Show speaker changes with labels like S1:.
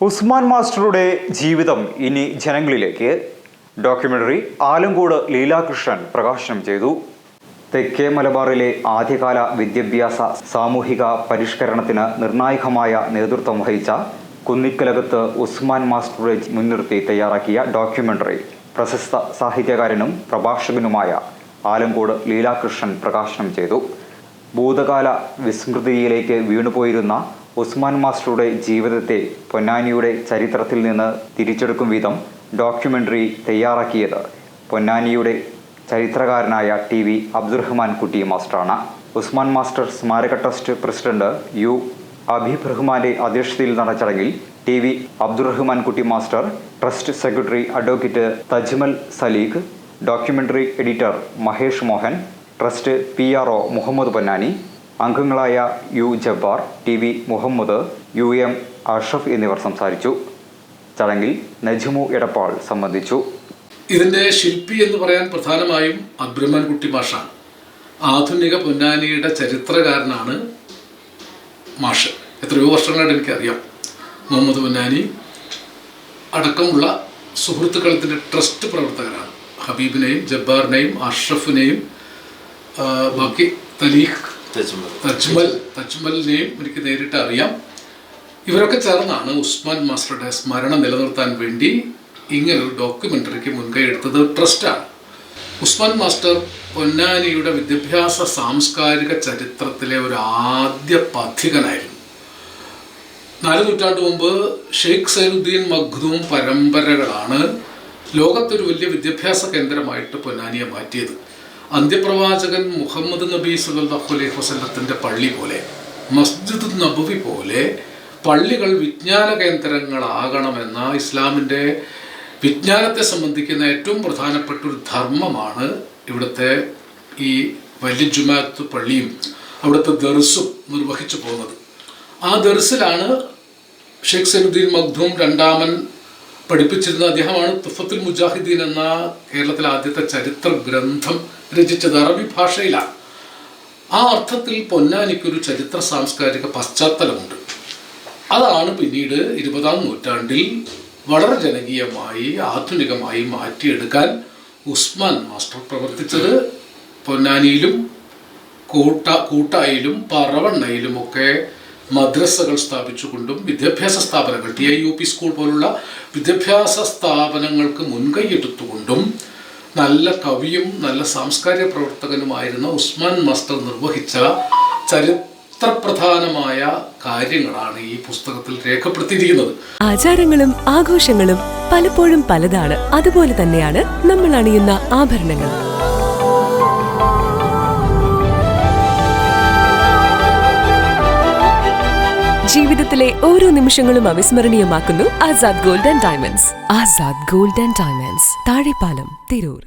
S1: ഉസ്മാൻ മാസ്റ്ററുടെ ജീവിതം ഇനി ജനങ്ങളിലേക്ക്. ഡോക്യുമെന്ററി ആലങ്കോട് ലീലാകൃഷ്ണൻ പ്രകാശനം ചെയ്തു. തെക്കേ മലബാറിലെ ആദ്യകാല വിദ്യാഭ്യാസ സാമൂഹിക പരിഷ്കരണത്തിന് നിർണായകമായ നേതൃത്വം വഹിച്ച കുന്നിക്കലകത്ത് ഉസ്മാൻ മാസ്റ്ററുടെ മുൻനിർത്തി തയ്യാറാക്കിയ ഡോക്യുമെന്ററി പ്രശസ്ത സാഹിത്യകാരനും പ്രഭാഷകനുമായ ആലങ്കോട് ലീലാകൃഷ്ണൻ പ്രകാശനം ചെയ്തു. ഭൂതകാല വിസ്മൃതിയിലേക്ക് വീണുപോയിരുന്ന ഉസ്മാൻ മാസ്റ്ററുടെ ജീവിതത്തെ പൊന്നാനിയുടെ ചരിത്രത്തിൽ നിന്ന് തിരിച്ചെടുക്കും വിധം ഡോക്യുമെന്ററി തയ്യാറാക്കിയത് പൊന്നാനിയുടെ ചരിത്രകാരനായ TV അബ്ദുറഹ്മാൻ കുട്ടി മാസ്റ്ററാണ്. ഉസ്മാൻ മാസ്റ്റർ സ്മാരക ട്രസ്റ്റ് പ്രസിഡന്റ് U അബീബ് റഹ്മാന്റെ അധ്യക്ഷതയിൽ നടന്ന ചടങ്ങിൽ TV Abdurahman Kutty master, trust secretary advocate Tajmal Saleekh, documentary editor Mahesh Mohan, trust PRO Muhammad Ponnani, അംഗങ്ങളായ U Jabbar, TV Muhammad, UM Ashraf എന്നിവർ സംസാരിച്ചു. ചടങ്ങിൽ നജ്മു എടപ്പാൾ സംബന്ധിച്ചു.
S2: ഇതിൻ്റെ ശില്പി എന്ന് പറയാൻ പ്രധാനമായും അബ്ദുറഹ്മാൻ കുട്ടി മാഷാണ്. ആധുനിക പൊന്നാനിയുടെ ചരിത്രകാരനാണ് മാഷ്. എത്രയോ വർഷങ്ങളായിട്ട് എനിക്കറിയാം. മുഹമ്മദ് പൊന്നാനി അടക്കമുള്ള സുഹൃത്തുക്കളത്തിൻ്റെ ട്രസ്റ്റ് പ്രവർത്തകരാണ്. ഹബീബിനെയും ജബ്ബാറിനെയും അഷ്റഫിനെയും ബാക്കി തജ്മലിനെയും എനിക്ക് നേരിട്ട് അറിയാം. ഇവരൊക്കെ ചേർന്നാണ് ഉസ്മാൻ മാസ്റ്ററുടെ സ്മരണ നിലനിർത്താൻ വേണ്ടി ഇങ്ങനൊരു ഡോക്യുമെൻ്ററിക്ക് മുൻകൈ എടുത്തത് ട്രസ്റ്റാണ്. ഉസ്മാൻ മാസ്റ്റർ പൊന്നാനിയുടെ വിദ്യാഭ്യാസ സാംസ്കാരിക ചരിത്രത്തിലെ ഒരു ആദ്യ പഥികനായിരുന്നു. 4 നൂറ്റാണ്ട് മുമ്പ് ഷെയ്ഖ് സൈനുദ്ദീൻ മഖ്ദൂം പരമ്പരകളാണ് ലോകത്തൊരു വലിയ വിദ്യാഭ്യാസ കേന്ദ്രമായിട്ട് പൊന്നാനിയെ മാറ്റിയത്. അന്ത്യപ്രവാചകൻ മുഹമ്മദ് നബി സല്ലല്ലാഹു അലൈഹി വസല്ലത്തിൻ്റെ പള്ളി പോലെ, മസ്ജിദ് നബവി പോലെ പള്ളികൾ വിജ്ഞാന കേന്ദ്രങ്ങളാകണമെന്ന ഇസ്ലാമിൻ്റെ വിജ്ഞാനത്തെ സംബന്ധിക്കുന്ന ഏറ്റവും പ്രധാനപ്പെട്ട ഒരു ധർമ്മമാണ് ഇവിടുത്തെ ഈ വലിയ ജുമാഅത്ത് പള്ളിയും അവിടുത്തെ ദർസും നിർവഹിച്ചു പോകുന്നത്. ആ ദർസിലാണ് ഷെയ്ഖ് സൈനുദ്ദീൻ മഖ്ദൂം രണ്ടാമൻ പഠിപ്പിച്ചിരുന്ന. അദ്ദേഹമാണ് തുഫത്തുൽ മുജാഹിദീൻ എന്ന കേരളത്തിലെ ആദ്യത്തെ ചരിത്ര ഗ്രന്ഥം രചിച്ചത്. അറബി ഭാഷയിലാണ്. ആ അർത്ഥത്തിൽ പൊന്നാനിക്കൊരു ചരിത്ര സാംസ്കാരിക പശ്ചാത്തലമുണ്ട്. അതാണ് പിന്നീട് 20-ാം നൂറ്റാണ്ടിൽ വളരെ ജനകീയമായി ആധുനികമായി മാറ്റിയെടുക്കാൻ ഉസ്മാൻ മാസ്റ്റർ പ്രവർത്തിച്ചത്. പൊന്നാനിയിലും കൂട്ടായിലും പറവണ്ണയിലുമൊക്കെ മദ്രസകൾ സ്ഥാപിച്ചുകൊണ്ടും വിദ്യാഭ്യാസ സ്ഥാപനങ്ങൾ TIUP സ്കൂൾ പോലുള്ള വിദ്യാഭ്യാസ സ്ഥാപനങ്ങൾക്ക് മുൻകൈയെടുത്തുകൊണ്ടും നല്ല കവിയും നല്ല സാംസ്കാരിക പ്രവർത്തകനുമായിരുന്ന ഉസ്മാൻ മാസ്റ്റർ നിർവഹിച്ച ചരിത്രപ്രധാനമായ കാര്യങ്ങളാണ് ഈ പുസ്തകത്തിൽ രേഖപ്പെടുത്തിയിരിക്കുന്നത്.
S3: ആചാരങ്ങളും ആഘോഷങ്ങളും പലപ്പോഴും പലതാണ്. അതുപോലെ തന്നെയാണ് നമ്മൾ അണിയുന്ന ആഭരണങ്ങൾ. ജീവിതത്തിലെ ഓരോ നിമിഷങ്ങളും അവിസ്മരണീയമാക്കുന്നു Azad gold and diamonds. Azad gold and diamonds, Thazhepalam, Tirur.